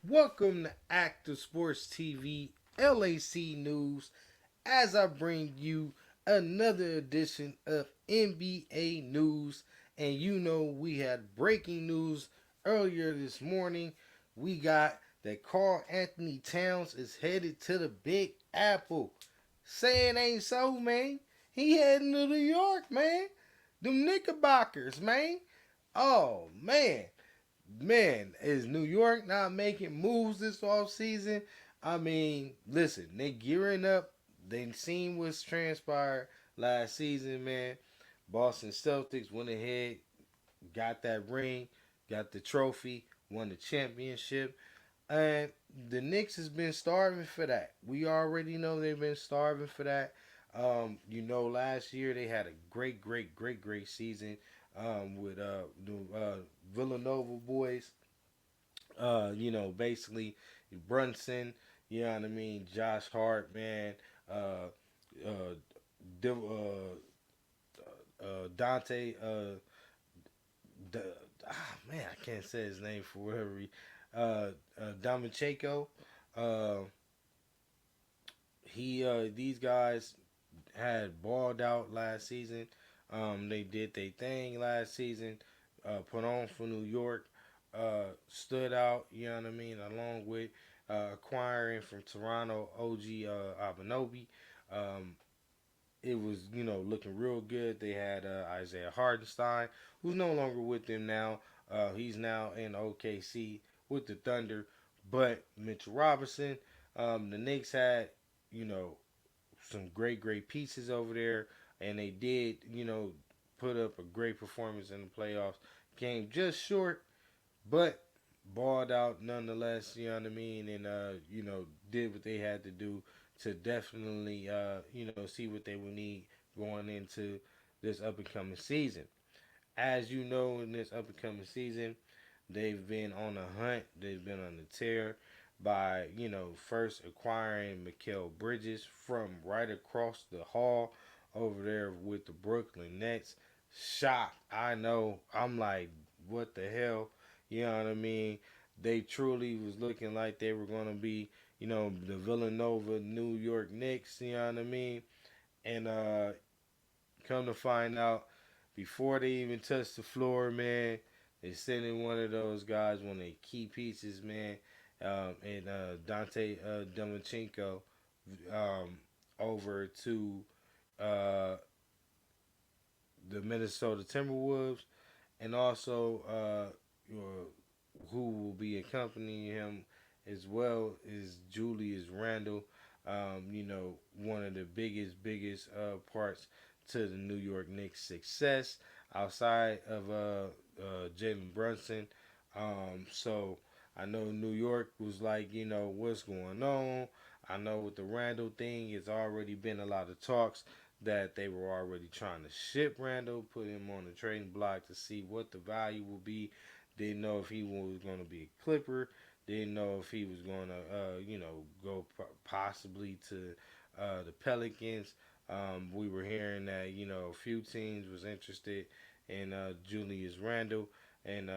Welcome to Active Sports TV LAC News as I bring you another edition of NBA News. And you know, we had breaking news earlier this morning. We got that Karl Anthony Towns is headed to the Big Apple. Say it ain't so, man. He heading to New York, man. Them Knickerbockers, man. Oh, man, is New York not making moves this off season? I mean, listen, they gearing up. They seen what's transpired last season, man. Boston Celtics went ahead, got that ring, got the trophy, won the championship, and the Knicks has been starving for that. We already know they've been starving for that. Last year they had a great season with the Villanova boys. Basically Brunson, you know what I mean, Josh Hart, man, uh, uh, Dante, D- man, I can't say his name for whatever reason. Damachenko, uh, these guys had balled out last season. They did their thing last season. Put on for New York. Stood out. You know what I mean. Along with acquiring from Toronto OG Abanobi. Um, it was looking real good. They had Isaiah Hardenstein, who's no longer with them now. He's now in OKC with the Thunder. But Mitchell Robinson, the Knicks had you know some great pieces over there, and they did put up a great performance in the playoffs. Came just short, but balled out nonetheless. You know what I mean, and did what they had to do to definitely see what they would need going into this up and coming season. As you know, in this up and coming season, they've been on a hunt. They've been on the tear by first acquiring Mikal Bridges from right across the hall over there with the Brooklyn Nets. Shocked, I know. I'm like, what the hell? You know what I mean? They truly was looking like they were gonna be, the Villanova New York Knicks. You know what I mean? And come to find out, before they even touch the floor, man, they sent in one of those guys, one of the key pieces, man, and Dante Demachenko um, over to uh, the Minnesota Timberwolves, and also who will be accompanying him as well is Julius Randle. One of the biggest parts to the New York Knicks' success outside of Jalen Brunson. So I know New York was like, what's going on? I know with the Randall thing, it's already been a lot of talks that they were already trying to ship Randall, put him on the trading block to see what the value will be. Didn't know if he was going to be a Clipper. Didn't know if he was going to, go possibly to the Pelicans. We were hearing that a few teams was interested in Julius Randle, and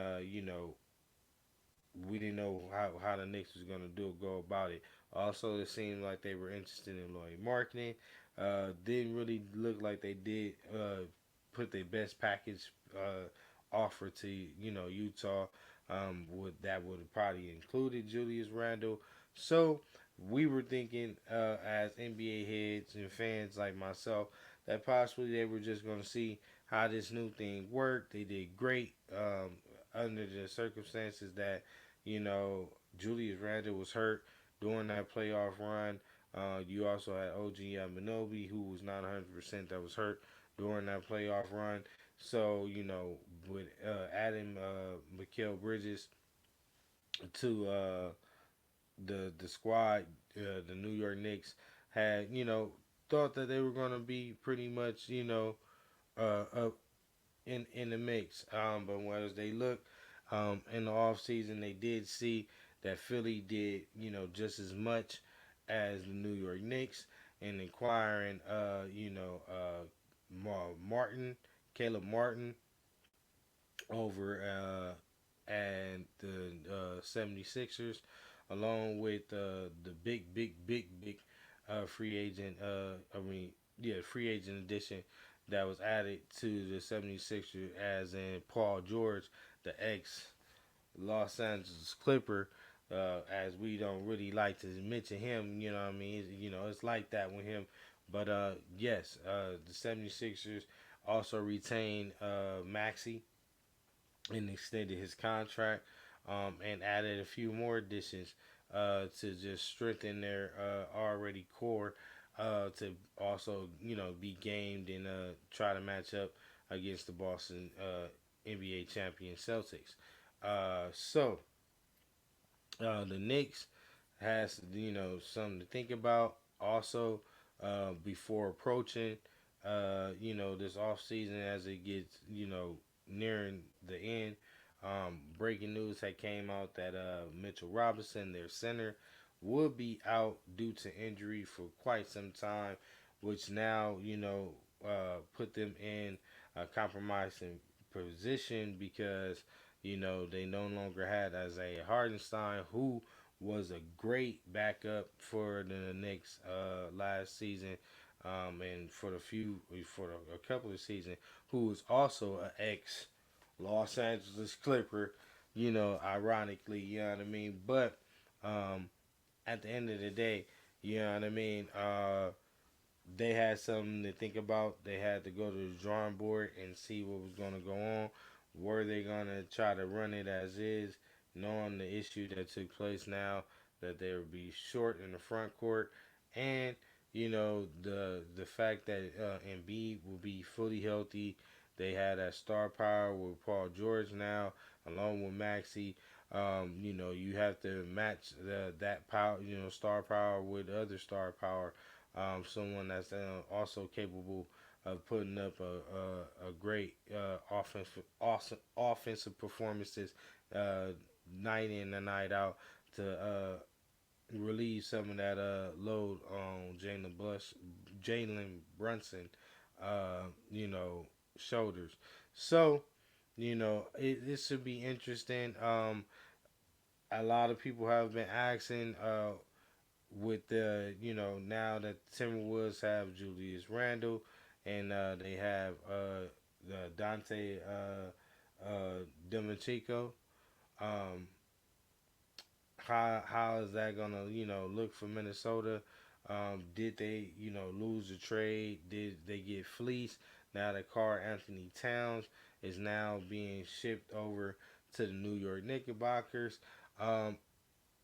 we didn't know how the Knicks was going to go about it. Also, it seemed like they were interested in Lloyd marketing. Didn't really look like they did put their best package offer to Utah. Would have probably included Julius Randle. So we were thinking as NBA heads and fans like myself that possibly they were just going to see how this new thing worked. They did great under the circumstances that you know, Julius Randle was hurt during that playoff run. You also had OG Minobi, who was not 100%, that was hurt during that playoff run. So, with adding Mikal Bridges to the squad, the New York Knicks had, thought that they were going to be pretty much, up in the mix. But as they look in the off season, they did see that Philly did just as much as the New York Knicks in acquiring Martin, Caleb Martin over and the 76ers. along with the big free agent. Free agent addition that was added to the 76ers, as in Paul George, the ex Los Angeles Clipper. As we don't really like to mention him, you know what I mean? It's like that with him. But yes, the 76ers also retained Maxi and extended his contract, and added a few more additions to just strengthen their already core, to also be gamed and try to match up against the Boston NBA champion Celtics. The Knicks has something to think about also before approaching this off season as it gets nearing the end. Breaking news had came out that Mitchell Robinson, their center, would be out due to injury for quite some time, which now put them in a compromising position because they no longer had Isaiah Hardenstein, who was a great backup for the Knicks last season, and for a couple of seasons, who was also an ex Los Angeles Clipper. Ironically, you know what I mean. But um, at the end of the day, you know what I mean. They had something to think about. They had to go to the drawing board and see what was going to go on. Were they going to try to run it as is, knowing the issue that took place now, that they would be short in the front court, and the fact that Embiid will be fully healthy. They had that star power with Paul George now, along with Maxi. You have to match that power, star power with other star power, someone that's also capable of putting up a great offensive performances uh, night in and night out to relieve some of that load on Jalen Brunson, shoulders. So it should be interesting. A lot of people have been asking with the now that the Timberwolves have Julius Randle and they have the Dante Dementico. Um, how is that gonna look for Minnesota? Did they lose the trade? Did they get fleeced? Now that Karl Anthony Towns is now being shipped over to the New York Knickerbockers. Um,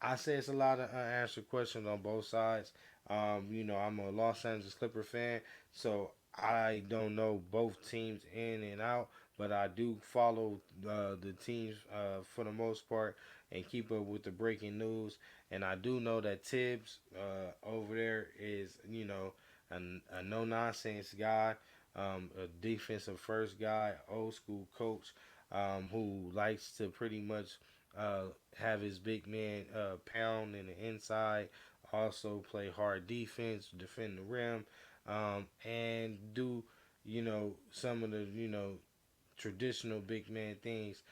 I say it's a lot of unanswered questions on both sides. I'm a Los Angeles Clipper fan, so I don't know both teams in and out, but I do follow the teams for the most part and keep up with the breaking news. And I do know that Tibbs over there is, a no nonsense guy, a defensive first guy, old school coach, who likes to pretty much uh, have his big man pound in the inside, also play hard defense, defend the rim, and do some of the traditional big man things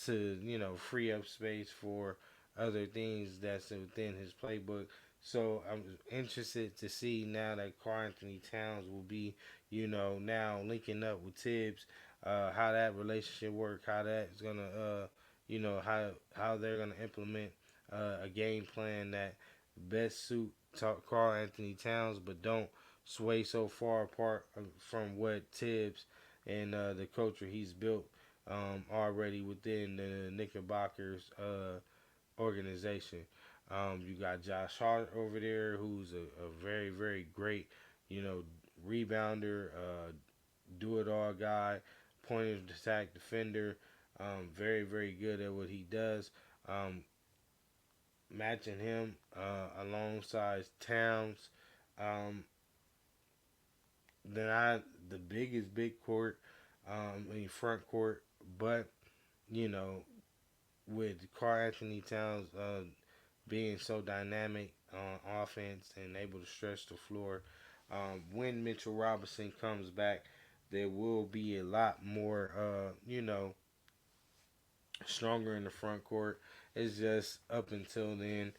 to free up space for other things that's within his playbook. So I'm interested to see now that Karl Anthony Towns will be now linking up with Tibbs, how that relationship work, how that's gonna how they're gonna implement a game plan that best suit Karl Anthony Towns, but don't sway so far apart from what Tibbs and the culture he's built already within the Knickerbockers organization. You got Josh Hart over there, who's a very, very great, you know, rebounder, do it all guy, point of attack defender. Very, very good at what he does. Um, Matching him alongside Towns. Um, then the biggest big court, front court, but you know with Karl Anthony Towns being so dynamic on offense and able to stretch the floor, when Mitchell Robinson comes back, there will be a lot more, stronger in the front court. It's just up until then,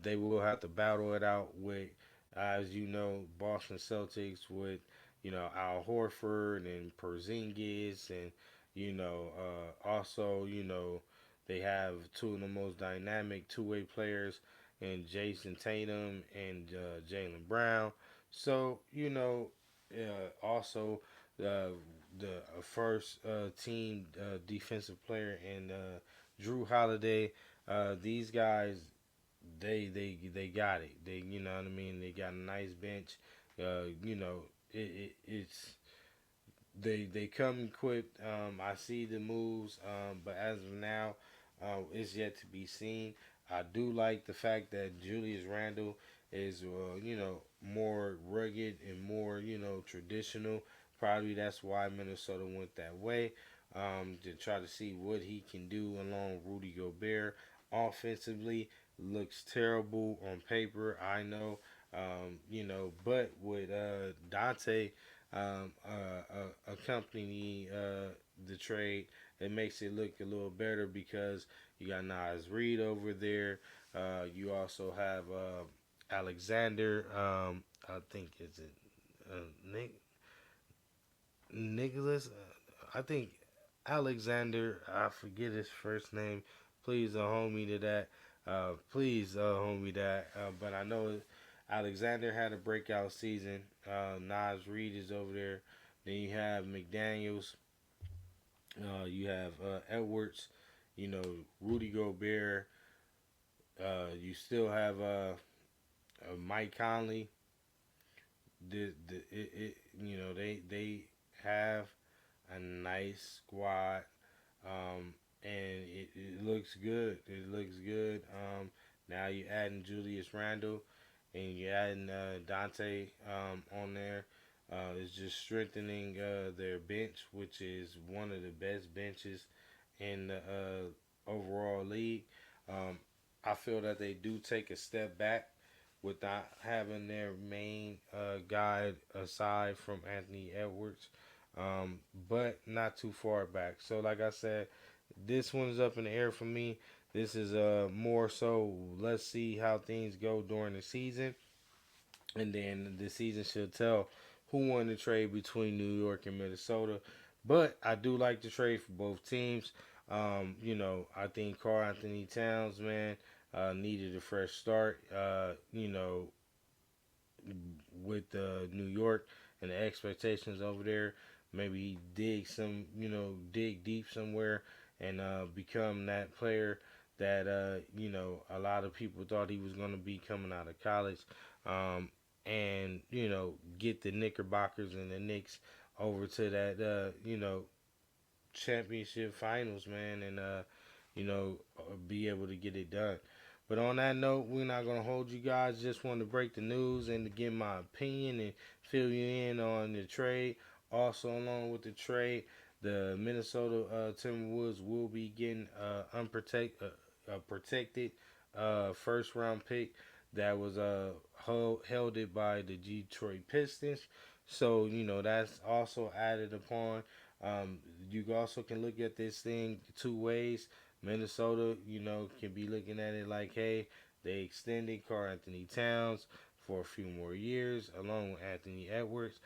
They will have to battle it out with, as you know, Boston Celtics with, Al Horford and Porzingis, and also, they have two of the most dynamic two-way players in Jason Tatum and Jalen Brown. So, also uh, the first team defensive player in Drew Holiday. These guys, they got it. They, you know what I mean. They got a nice bench. It's they come equipped. I see the moves, but as of now, it's yet to be seen. I do like the fact that Julius Randle is, more rugged and more, traditional. Probably that's why Minnesota went that way, to try to see what he can do along Rudy Gobert. Offensively, looks terrible on paper. I know, but with Dante accompany the trade. It makes it look a little better because you got Nas Reed over there. You also have Alexander. I think is it Nick Nicholas. I think Alexander. I forget his first name. Please hold me to that. Please hold me that. But I know Alexander had a breakout season. Nas Reed is over there. Then you have McDaniels. You have Edwards. Rudy Gobert. You still have Mike Conley. They have a nice squad, and it looks good. It looks good. Now you're adding Julius Randle, and you're adding Dante on there. It's just strengthening their bench, which is one of the best benches in the overall league. Um, I feel that they do take a step back with not having their main guy aside from Anthony Edwards, but not too far back. So, like I said, this one's up in the air for me. This is more so. Let's see how things go during the season, and then the season should tell who won the trade between New York and Minnesota. But I do like the trade for both teams. I think Karl Anthony Towns, man, needed a fresh start. With New York and the expectations over there. Maybe dig deep somewhere and become that player that a lot of people thought he was going to be coming out of college, and get the Knickerbockers and the Knicks over to that championship finals, man, and be able to get it done. But on that note, we're not gonna hold you guys. Just wanted to break the news and to give my opinion and fill you in on the trade. Also, along with the trade, the Minnesota Timberwolves will be getting protected first round pick that was held it by the Detroit Pistons. So that's also added upon. Um, you also can look at this thing two ways. Minnesota, can be looking at it like, hey, they extended Karl Anthony Towns for a few more years, along with Anthony Edwards.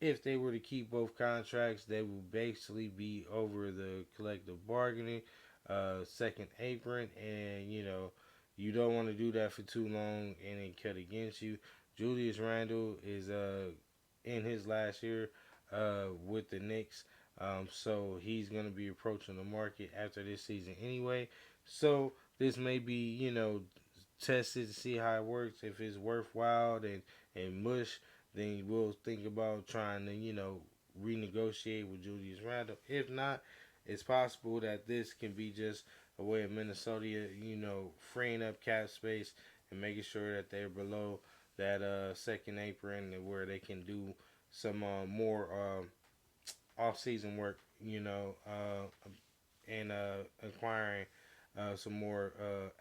If they were to keep both contracts, they would basically be over the collective bargaining, second apron, and you don't want to do that for too long and it cut against you. Julius Randle is in his last year with the Knicks. So he's going to be approaching the market after this season anyway. So this may be, tested to see how it works. If it's worthwhile and mush, then we'll think about trying to, renegotiate with Julius Randle. If not, it's possible that this can be just a way of Minnesota, freeing up cap space and making sure that they're below that second apron where they can do some more off-season work, and acquiring some more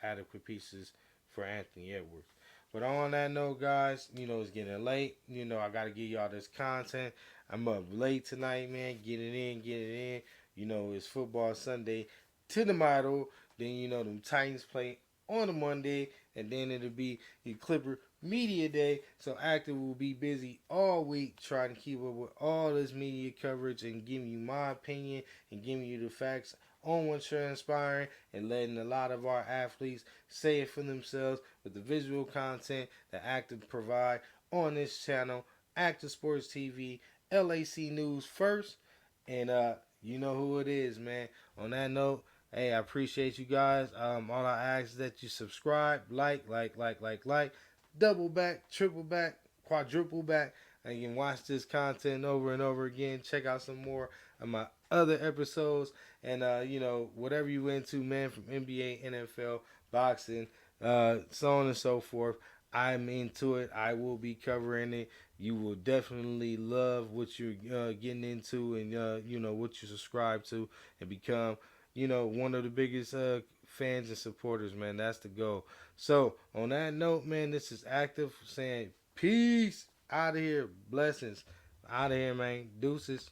adequate pieces for Anthony Edwards. But on that note, guys, it's getting late. I got to give y'all this content. I'm up late tonight, man. Get it in, get it in. It's football Sunday to the model. Then, them Titans play on a Monday. and then it'll be your Clipper Media Day. So Active will be busy all week trying to keep up with all this media coverage and giving you my opinion and giving you the facts on what's transpiring and letting a lot of our athletes say it for themselves with the visual content that Active provide on this channel, Active Sports TV, LAC News first, and you know who it is, man. On that note, hey, I appreciate you guys. All I ask is that you subscribe, like, double back, triple back, quadruple back, and you can watch this content over and over again. Check out some more of my other episodes, and whatever you into, man, from NBA, NFL, boxing, so on and so forth. I'm into it. I will be covering it. You will definitely love what you're getting into, and what you subscribe to, and become one of the biggest fans and supporters, man. That's the goal. So on that note, man, this is Active saying peace out of here, blessings out of here, man. Deuces.